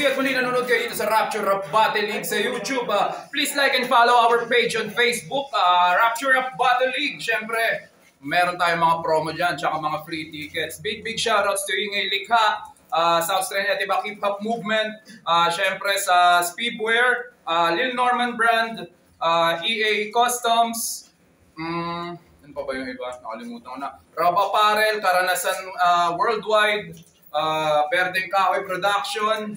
at muli nanonood kayo dito sa Rapture Rap Battle League sa YouTube. Please like and follow our page on Facebook, Rapture Rap Battle League. Siyempre, meron tayong mga promo dyan, tsaka mga free tickets. Big shoutouts to Ingay Likha, sa Australian Tiba Hip Hop Movement, siyempre sa Speedwear, Lil Norman Brand, EA Customs, ano pa ba yung iba? Nakalimutan ko na. Rob Apparel, Karanasan Worldwide, Berdeng Kahoy Production,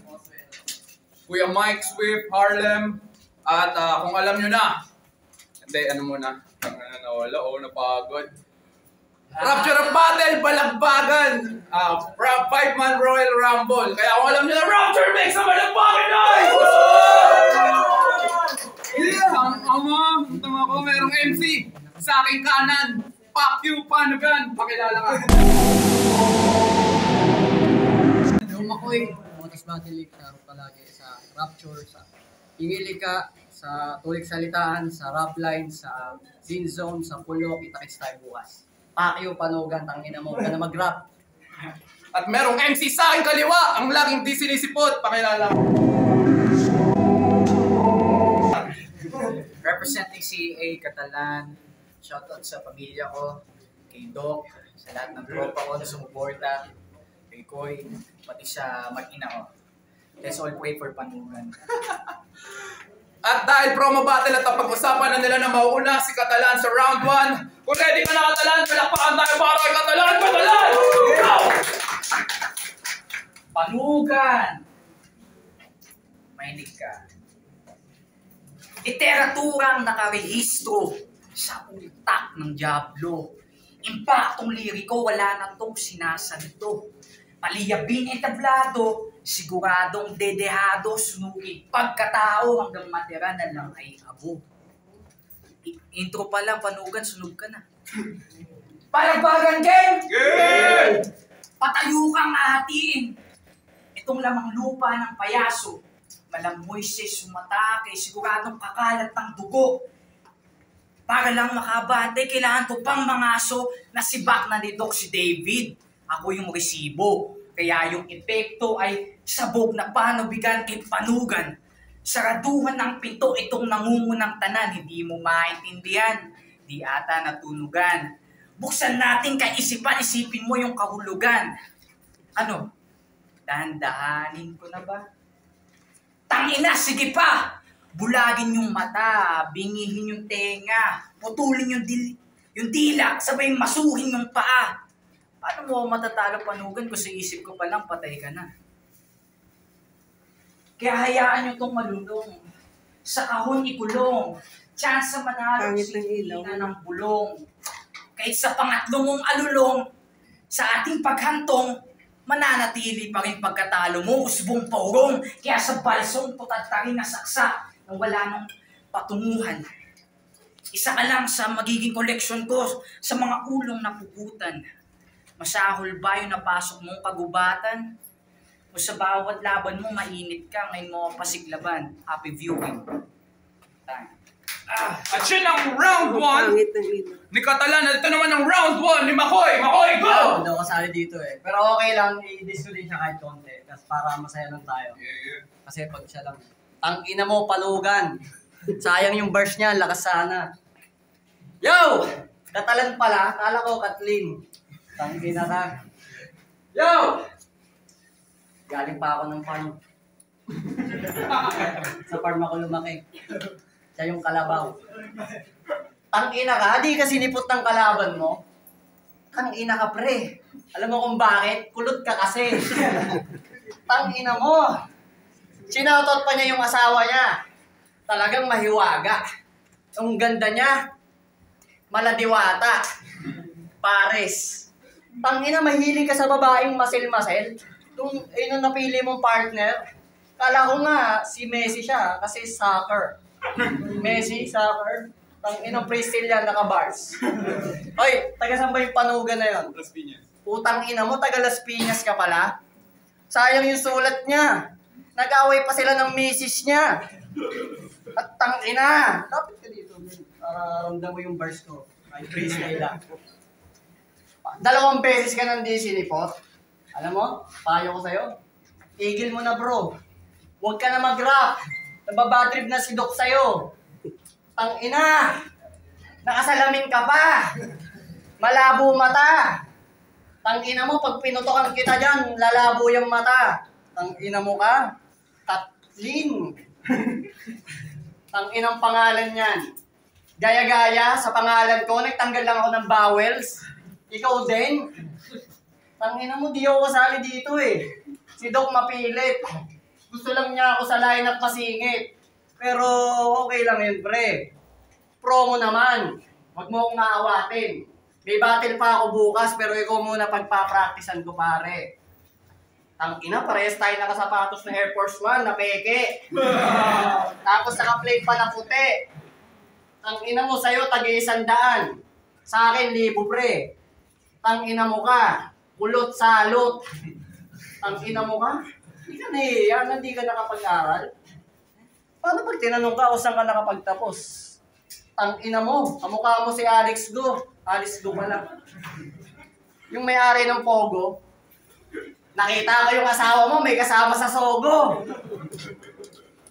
Kuya Mike Swift, Harlem, at kung alam nyo na, hindi, ano muna, nawala, napagod. Rapture Rap Battle, Balagbagan, 5-man Royal Rumble. Kaya kung alam nyo na, Rapture makes a Balagbagan noise! Yeah, tama ko, merong MC sa aking kanan. Fuck you, Panugan. Pakilala ka. Makoy, Motos Battle League, sa palagi sa Rapture, sa Ingay Likha, sa Tulik Salitaan, sa Rapline, sa Zin Zone, sa Pulo, kita-kits tayo bukas. Pakyo, Panugan, tangina mo, ka na mag-rap. At merong MC sa aking kaliwa, ang laging di sinisipot. Pakilala ka. Representing CA Catalan, shoutout sa pamilya ko, kay Doc, sa lahat ng tropa ko na sumuporta, kay Koy, pati sa mag-ina ko. Let's all pray for Panugan. At dahil promo battle at pag-usapan na nila na mauuna si Catalan sa round 1, kung ready ka na Catalan, palakpakan tayo para kay Catalan! Catalan! Go! Panugan! Mahinig ka. Literaturang nakarehistro sa utak ng Diablo. Impaktong liriko, wala na itong sinasanto. Paliyabing entablado, siguradong dedehado, sunugig pagkatao hanggang matira na lang ay abo. Intro pa lang, Panugan, sunog ka na. Palagbagan game! Yeah! Patayo kang ahatiin. Itong lamang lupa ng payaso. Malamoy siya sumatake, siguradong kakalat ng dugo. Para lang makabate, kailangan ko pang mangaso na sibak na ni Doc si David. Ako yung resibo. Kaya yung epekto ay sabog na panubigan kay Panugan. Saraduhan ng pinto itong nangungunang tanan, hindi mo maintindihan. Di ata natunugan. Buksan natin kaisipan, isipin mo yung kahulugan. Ano? Dahan-dahanin ko na ba? Tangina, sige pa! Bulagin yung mata, bingihin yung tenga, putulin yung dila, sabay masuhin yung paa. Paano mo matatalo, Panugan, kung sa isip ko palang patay ka na? Kaya hayaan nyo itong malulong. Sa kahon ikulong. Chance sa manalo, sihina ng bulong. Kahit sa pangatlo mong alulong, sa ating paghantong, mananatili pa rin pagkatalo mo, usbong paurong. Kaya sa balsong tutagtarin na saksa nang wala nang patunguhan. Isa ka lang sa magiging koleksyon ko sa mga ulong na puputan. Masahol ba yung napasok mong kagubatan? O sa bawat laban mo, mainit ka, ngayon mo pasiglaban. Happy viewing. At yun ang round 1 ni Catalan. Ito naman ang round 1 ni Makoy. Makoy, go! Hindi ako kasali dito eh. Pero okay lang, i-diss ko din siya kahit konti. Kasi para masaya lang tayo. Kasi pag siya lang, tangina mo, Panugan. Sayang yung verse niya, lakas sana. Yo! Catalan pala, kala ko Kathleen. Tangina ka. Yo! Galing pa ako ng farm. Sa farm ako lumaki. Siya yung kalabaw. Tangina ka, di ka sinipot ng kalaban mo. Tangina ka, pre. Alam mo kung bakit? Kulot ka kasi. Tangina mo. Sinautot pa niya yung asawa niya. Talagang mahiwaga. Ang ganda niya. Maladiwata. Pares. Tangina, mahilig ka sa babaeng masel-masel. Nung napili mong partner, kala ko nga si Messi siya kasi soccer. Messi, soccer. Tangina, Brazilian, naka-bars. Hoy, taga saan ba yung Panugan na yun? Las Piñas. Putang ina mo, taga Las Piñas ka pala. Sayang yung sulat niya. Nag-away pa sila ng misis niya. At tangina. Lapit ka dito. Para ramdam mo yung bars ko. Ay, freestyle lang. 2 beses ka nang di sinipot. Alam mo, payo ko sa'yo. Tigil mo na, bro. Huwag ka na mag-rap. Nababatrip na si Doc sa'yo. Tangina! Nakasalamin ka pa! Malabo mata! Tangina mo, pag pinutokan kita dyan, lalabo yung mata. Tangina mo ka? Kathleen! Tanginang pangalan yan. Gaya-gaya sa pangalan ko, nagtanggal lang ako ng vowels. Ikaw din. Tangina mo, di ako kasali dito eh. Si Doc mapilit. Gusto lang niya ako sa lineup masingit. Pero okay lang yun, pre. Promo naman. Huwag mo akong maawatin. May battle pa ako bukas, pero ikaw muna pagpa-practicean ko, pare. Tangina, parehas tayo nakasapatos na Air Force One na peke. Tapos naka-plate pa na puti. Tangina mo sa'yo, tagi-100. Sa akin, 1,000, pre. Tangina mo ka. Kulot salot. Tangina mo ka. Hindi ka nahihiyan, hindi ka nakapag-aral. Paano pag tinanong ka o saan ka nakapagtapos? Tangina mo, kamukha mo si Alex Go. Alex Go pala. Yung may-ari ng Pogo. Nakita ko yung asawa mo, may kasama sa Sogo.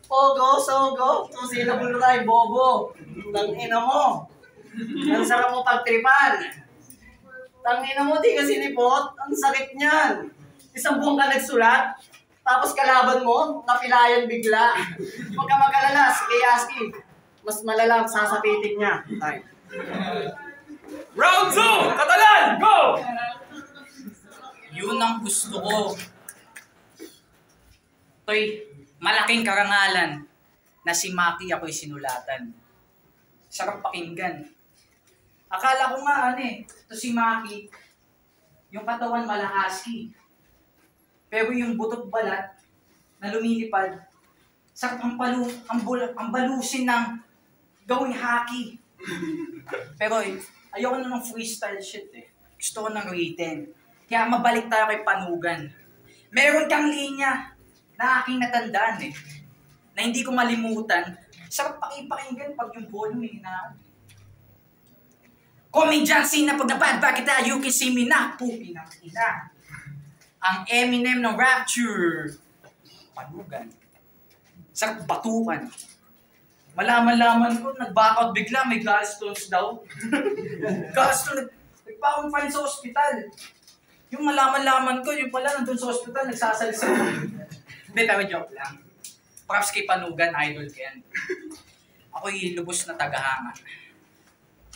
Pogo, Sogo, two-syllable rhyme, bobo. Tangina mo. Ang sarap mo pagtripan. Tangina mo, di ka sinipot. Ang sakit niyan. Isang buong ka nagsulat, tapos kalaban mo, napilayan bigla. Huwag ka mag-alala, si Yaski. Mas malala ang sasapitin niya. Time. Round 2! Katalan! Go! Yun ang gusto ko. Toy, malaking karangalan na si Maki ako'y sinulatan. Sarap pakinggan. Akala ko nga to si Maki, yung katawan malahaski. Pero yung butot balat na lumilipad, sarap ang balusin ng gawing hockey. Pero ayoko na ng freestyle shit eh. Gusto ko ng written. Kaya mabalik tayo kay Panugan. Meron kang linya na aking natandaan na hindi ko malimutan. Sarap pakipakinggan pag yung volume hinaan. Comediancy na pag nabadba kita, you can see me na. Pupi ng ina. Ang Eminem ng Rapture. Panugan. Sarap batukan. Malaman-laman ko, nag-back out bigla, may gallstones daw. Gallstones, nagpa-akong fine sa ospital. Yung malaman-laman ko, yung pala nandun sa ospital, nagsasalisa. Hindi, pero joke lang. Perhaps kay Panugan, idol ko yan. Ako'y lubos na tagahanga.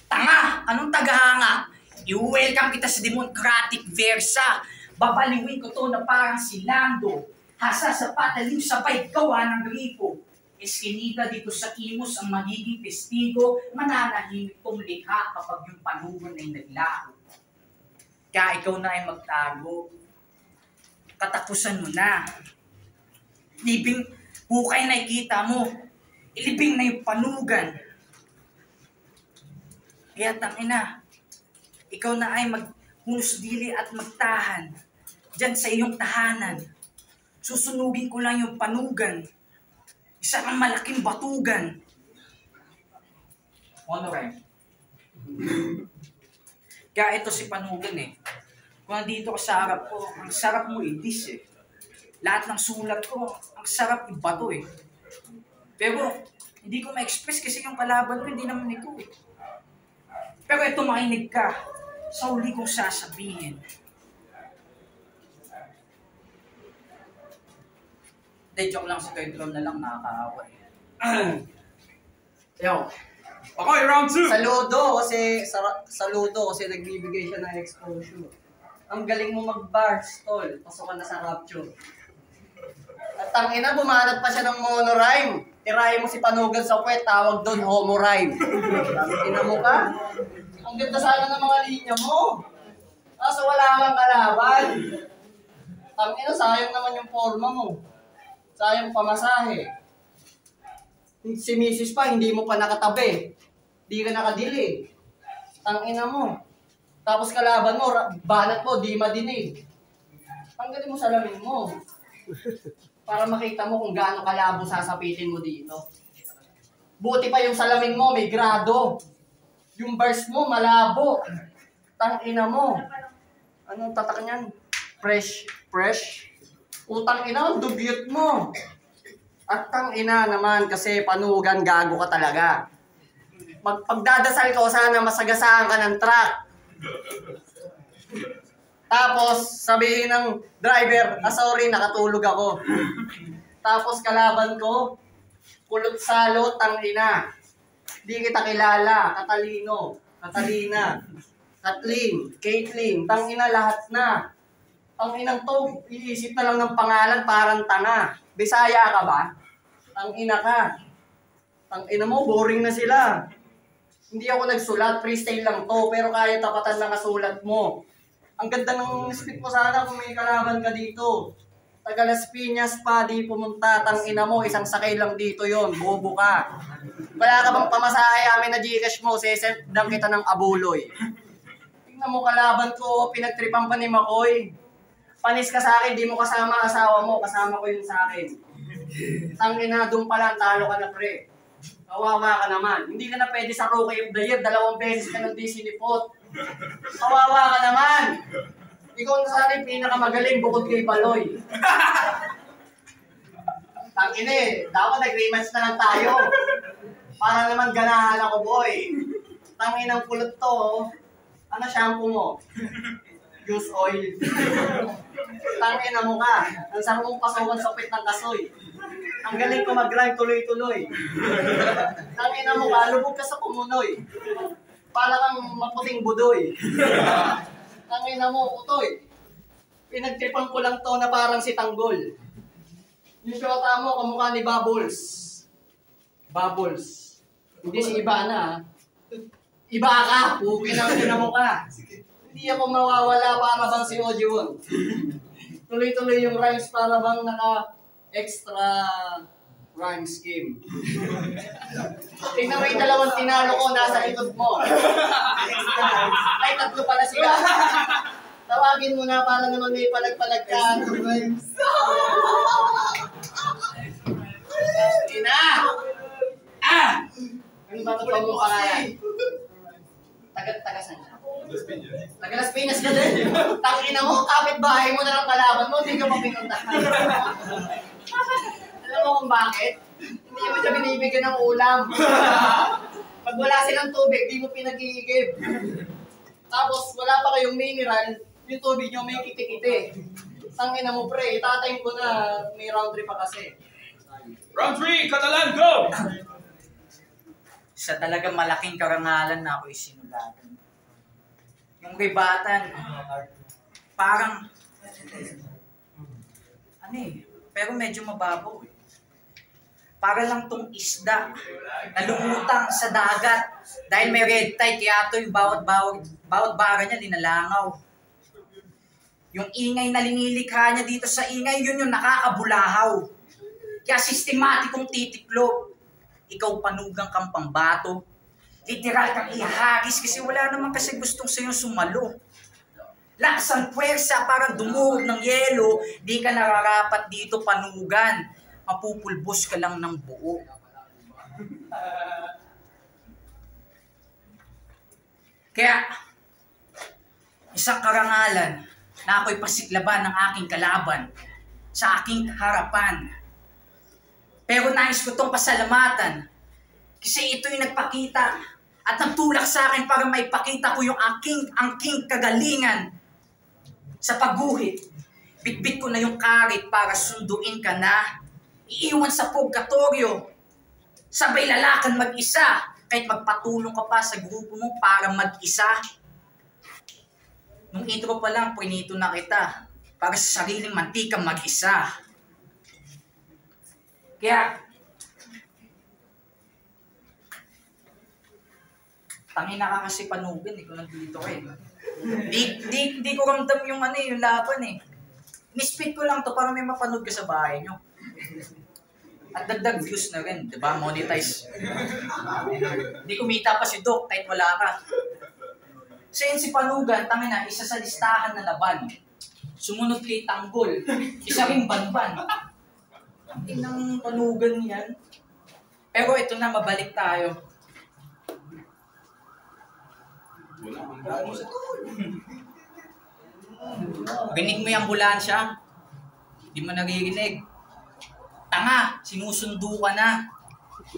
Tanga! Anong tagahanga? I-welcome kita sa Democratic Versa. Babaliwin ko to na parang si Lando. Hasa sa patalim sabay gawa ng gripo. Eskinita dito sa Imus ang magiging testigo. Mananahimik tong likha kapag yung Panugan ay naglaho. Kaya ikaw na ay magtago. Katapusan mo na. Libing hukay na ikita mo. Ilibing na yung Panugan. Kaya tangina, ikaw na ay maghunusdili at magtahan dyan sa iyong tahanan. Susunugin ko lang yung Panugan. Isa kang malaking batugan. Honorine. Kaya ito si Panugan Kung nandito ka sa harap ko, ang sarap mo i-diss Lahat ng sulat ko, ang sarap ibato Pero, hindi ko ma-express kasi yung kalaban ko, hindi naman ikaw Pero ito makinig ka sa uli kong sasabihin. Hindi, joke lang si Pedro na lang nakakaawa Yo. Okay, round 2! Saludo kasi nagbibigay siya ng exposure. Ang galing mo mag-bars, tol. Pasok ka na sa Rapture. At tangina, bumanat pa siya ng monorhyme. Tirahin mo si Panugan sa puwet, tawag doon homorhyme. Tangina mo ka? Ang ganda sana ng mga linya mo. Kaso wala kang kalaban. Tangina, sayang naman yung forma mo. Sayang pamasahe. Si Mrs. pa, hindi mo pa nakatabi. Di ka nakadilig. Tangina mo. Tapos kalaban mo, banat mo, di madinig. Tanggalin mo salamin mo. Para makita mo kung gaano kalabo sasapitin mo dito. Buti pa yung salamin mo, may grado. Yung bars mo, malabo. Tangina mo. Anong tatak niyan? Fresh. Utang ina, dugyot mo. At tang ina naman kasi panugan gago ka talaga. Pagdadasal ko sana masagasaan ka ng truck. Tapos sabihin ng driver, sorry nakatulog ako. Tapos kalaban ko, kulot salot tang ina. Di kita kilala, Catalino, Catalina, Kathleen, Caitlyn, tang ina lahat na. Ang inang to, iisip na lang ng pangalan parang tanga. Bisaya ka ba? Tang ina ka. Tang ina mo, boring na sila. Hindi ako nagsulat, freestyle lang to, pero kaya tapatan lang kasulat mo. Ang ganda ng speed mo sana kung may kalaban ka dito. Taga Las Piñas pa, di pumunta, tang ina mo, isang sakay lang dito yon, bobo ka. Wala ka bang pamasahe amin na Gcash mo, sesend lang kita ng abuloy. Tingnan mo kalaban ko, pinagtripan pa ni Makoy. Panis ka sa akin, di mo kasama asawa mo, kasama ko yun sa akin. Tang ina, doon pala, talo ka na pre. Kawawa ka naman. Hindi ka na pwede sa Rookie of the Year, 2 beses ka ng DC Lipot. Kawawa ka naman. Ikaw na sana yung pinakamagaling bukod kay Baloy. Tangina eh, dapat nag-rematch na lang tayo. Para naman ganahan ako, boy. Tanginang kulot to, oh. Ano shampoo mo? Use oil. Tangina mo ka. Ang sarap mong pasawan sa pit ng kasoy. Ang galing ko mag-grind tuloy-tuloy. Tangina mo ka, lubog ka sa kumunoy. Para kang maputing budoy. Tangina mo, utoy. Pinagtripan ko lang to na parang si Tanggol. Yung shota mo, kamukha ni Bubbles. Bubbles. Hindi si Ibana, ha? Iba ka! Pukin ang tinamo ka. Hindi ako mawawala para bang si Ojiwon. Tuloy-tuloy yung rhymes para bang naka-extra rhyme scheme. Tingnan mo yung dalawang tinalo ko nasa likod mo. Ay, 3 pala sila. Tawagin mo na para naman may palag-palag ka. Ina! Ano ba ito mo pangalan? Taga-saan siya? Taga Las Piñas ka din. Tangina mo, kapit-bahay mo na lang kalaban mo, hindi ka mapinuntahan. Alam mo kung bakit? Hindi mo siya binibigyan ng ulam. Pag wala silang tubig, di mo pinag-iigib. Tapos wala pa kayong mineral, yung tubig nyo may kiti-kiti. Tangina mo pre, itatime ko na may round 3 pa kasi. Round 3, Catalan, go! Sa talagang malaking karangalan na ako'y sinulatan. Yung ribatan, parang, pero medyo mababaw eh. Para lang tong isda na lumutang sa dagat dahil may red tide, kaya ito yung bawat bara niya linalangaw. Yung ingay na linilikha niya dito sa ingay, yun yung nakakabulahaw. Kaya sistematikong titiklop. Ikaw panugang kang pambato. Literal kang ihagis kasi wala naman kasi gustong sa'yo sumalo. Laksang puwersa, parang dumurog ng yelo, di ka nararapat dito panugan. Mapupulbos ka lang ng buo. Kaya, isang karangalan na ako'y pasiglaban ng aking kalaban sa aking harapan. Pero nais ko itong pasalamatan kasi ito'y nagpakita at nagtulak sa akin para maipakita ko yung angking kagalingan sa pagguhit. Bitbit ko na yung karit para sunduin ka na. Iiwan sa purgatorio. Sabay lalakan mag-isa kahit magpatulong ka pa sa grupo mo para mag-isa. Nung intro pa lang, pinito na kita para sa sariling mantika mag-isa. Kaya, tangina ka kasi panugin, ikaw nandito ka eh. Di ko ramdam yung yung laban eh. Nispit ko lang to para may mapanood ka sa bahay nyo. At dagdag views na rin, di ba? Monetize. Di kumita pa si Doc kahit wala ka. Si Panugan, tangina, isa sa listahan na laban. Sumunod kay Tanggol, isa ring banban. Inang Panugan yan. Pero ito na, mabalik tayo. Rinig mo yung ambulansya? Hindi mo naririnig. Tanga, sinusundo ka na.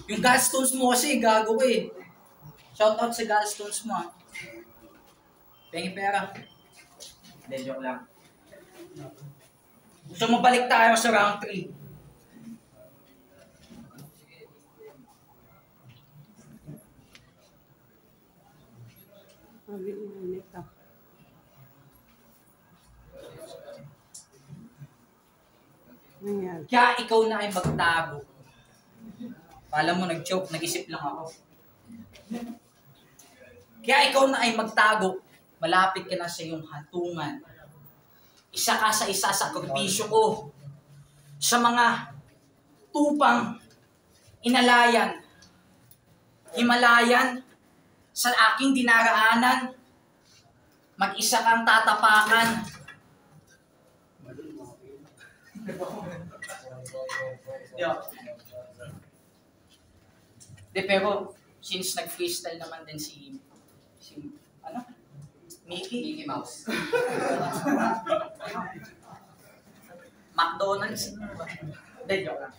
Yung gallstones mo kasi, gago ko eh. Shoutout sa gallstones mo ah. Pengi pera. Hindi, joke lang. Gusto mo balik tayo sa round 3. Kaya ikaw na ay magtago. Pala mo, nag-joke, nag-isip lang ako. Kaya ikaw na ay magtago. Malapit ka na sa iyong hatungan. Isa ka sa isa sa sakripisyo ko. Sa mga tupang inalayan, Himalayan, sa aking dinaraanan, mag-isa kang tatapakan. De, pero since nag-freestyle naman din si Mickey Mouse. McDonald's. De, joke lang.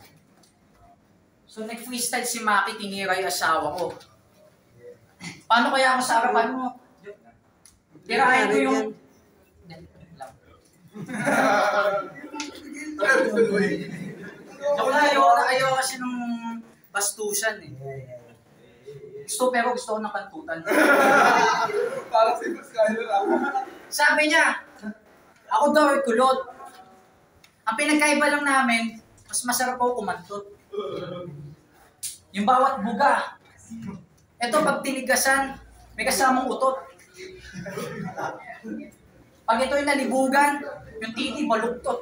So nag-freestyle si Maki, tinira yung asawa ko. Paano kaya ako sa harapan mo? Tirahin ko yung... Joke lang, ayaw kasi nung bastusan eh. Pero gusto ko ng kantutan. Parang si Pascal lang. Sabi niya, ako daw ay kulot. Ang pinagkaiba lang namin, mas masarap ako kumantot. Yung bawat buga. Ito pag tinigasan, may kasamang utot. Pag ito'y nalibugan, yung titi baluktot.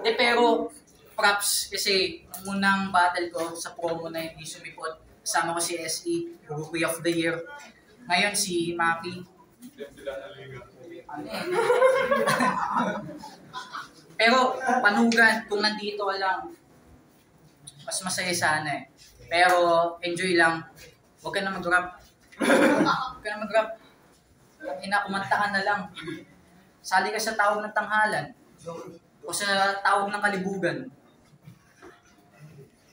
Pero props kasi ang unang battle ko sa promo na hindi sumipot. Kasama ko si SE, Rookie of the Year. Ngayon si Maki. Pero panugan, kung nandito ka lang, mas masaya sana eh. Pero enjoy lang. Huwag ka na mag-rap. Huwag ka na mag-rap. Kumanta ka na lang. Sali ka sa tawag ng tanghalan. O sa tawag ng kalibugan.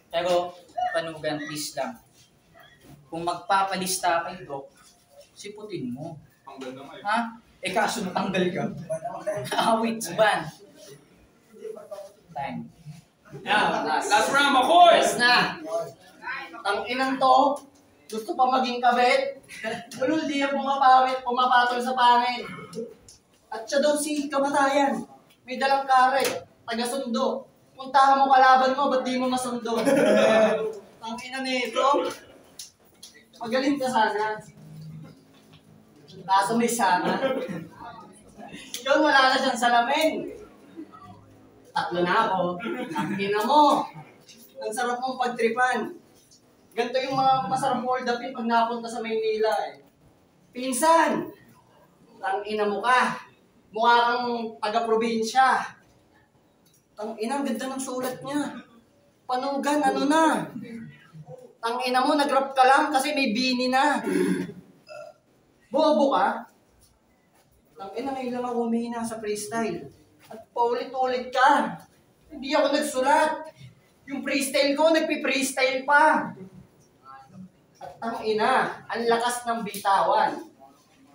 Pero panugan, please lang. Kung magpapalista kayo, Dok, siputin mo. Tanggal na kayo. Ha? Kaso natanggal ka. Wait, ban. Time. Last round, Makoy! Yes na. Tang-inang to, gusto pa maging kabit. Ulul di yan pumapatol sa pangit. At siya daw si kamatayan. May dalang karet, taga-sundo. Puntahan mo kalaban mo, ba't di mo masundo? Tang-ina nito. Magaling ka sana. Kaso may sana. Yun, wala na siyang salamin. Tatlo na ako. Tangina mo. Ang sarap mong pagtripan. Ganito yung mga masarap hold upin pag napunta sa Maynila eh. Pinsan! Tangina mo ka. Mukha kang taga-probinsya. Tangina, ang ganda ng sulat niya. Panugan, ano na? Tangina mo, nag-rap ka lang kasi may bini na. Bobo ka? Tangina, ngayon lang ako humihina sa freestyle. At paulit-ulit ka. Hindi ako nagsulat. Yung freestyle ko, nagpi-freestyle pa. At tangina, ang lakas ng bitawan.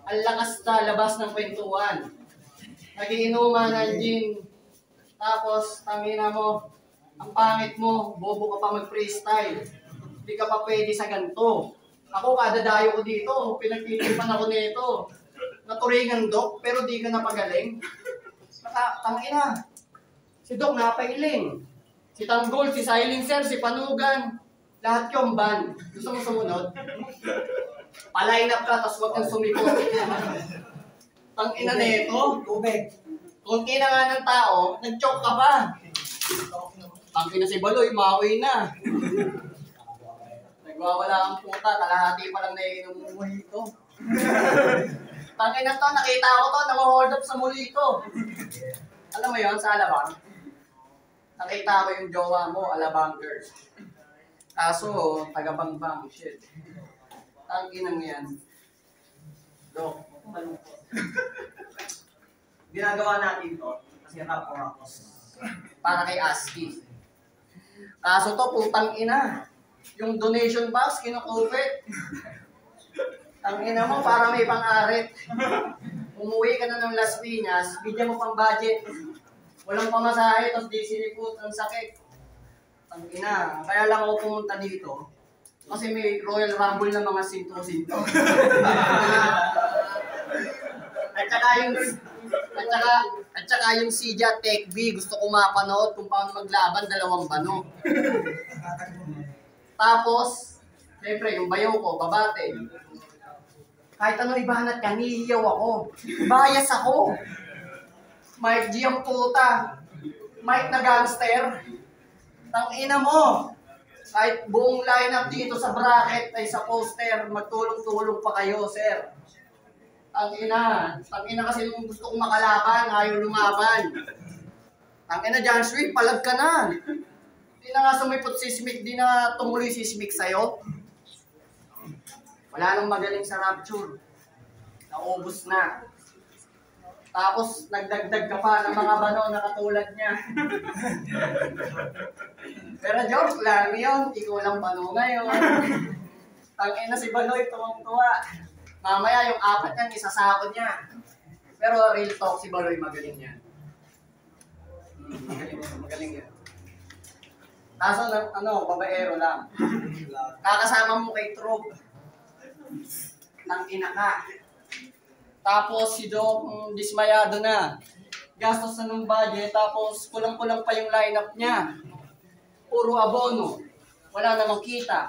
Ang lakas na labas ng kwentuhan. Nagiinuman ng gin. Tapos, tangina mo, ang pangit mo, bobo ka pa mag-freestyle. Hindi ka pa pwede sa ganito. Ako, kadadayo ko dito, pinagtitipan ako nito. Naturingan, Dok, pero di ka napagaling. Tangina, si Dok napailing. Si Tanggol, si Silencer, si Panugan. Lahat yung ban. Gusto mo sumunod? Paline up ka, tapos huwag kang sumiko. Tangina nito. Tubig. Kunti na nga ng tao, nag-choke ka pa. Tangina si Baloy, maoy na. Nagwawala ang puta, kalahati pa lang naiinom mo mojito. Tangina to, nakita ko to, nang-hold up sa mojito. Alam mo yun, sa Alabang? Nakita ko yung jowa mo, Alabangers. Kaso, taga-bangbang, shit. Tanginang yan. Dok, malungkot. Ginagawa natin to kasi rap or rapos. para kay ASCII. Kaso to, putang ina. Yung donation box, kinukupit. Ang ina mo, para may pang-arit. Umuwi ka na ng Las Piñas, bigyan mo pang budget. Walang pamasahe, tapos di sinipot, ang sakit. Ang ina, kaya lang ako pumunta dito. Kasi may Royal Rumble na mga sinto-sinto. At saka yung Sija Tech B, gusto ko mapanood kung paano maglaban, 2 bano. Tapos, siyempre, yung bayaw ko, babate. Kahit ano ibanat ka, nihiyaw ako. Bias ako. Mike G ang puta. Mike na gangster. Tangina mo. Kahit buong lineup dito sa bracket ay sa poster, magtulong-tulong pa kayo, sir. Tangina kasi nung gusto kong makalaban, ayaw lumaban. Tangina, John Sweet, palag ka na. Di na nga sumipot si Smith, di na tumuloy si Smith sa'yo. Wala nang magaling sa Rapture. Naubos na. Tapos, nagdagdag ka pa ng mga bano na katulad niya. Pero joke lang yun, ikaw lang bano ngayon. Tangina si Banoy, tuwang-tuwa. Mamaya yung 4 niyan, isasakot niya. Pero real talk, si Baloy magaling yan. Magaling yan. Kaso, babaero lang. Kakasama mo kay Trob. Tangina ka. Tapos si Doc, dismayado na. Gastos na ng budget, tapos kulang-kulang pa yung lineup niya. Puro abono. Wala namang kita.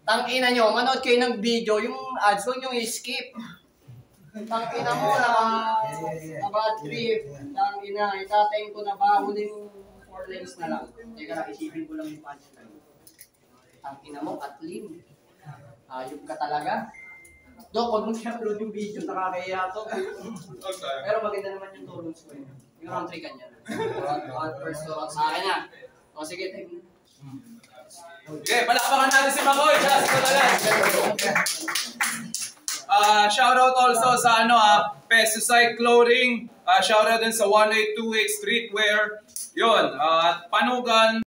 Tangina nyo, manood kayo ng video, yung ads, huwag nyo i-skip. Tangina mo, bad trip. Tangina, itatayin ko na ba, huling 4 lanes na lang. Teka lang, isipin ko lang yung punchline. Tangina mo, Kathleen. Ayop ka talaga. Dok, huwag mo i-upload yung video, nakakahiya to. Pero maganda naman yung tulong ko yun. Yung round 3 kanya. First to round sa akin na. O sige, take mo. Okay, palakpakan natin si Makoy. Shoutout also sa Pesticide Clothing. Shoutout din sa 1828 Streetwear. Yun, at Panugan.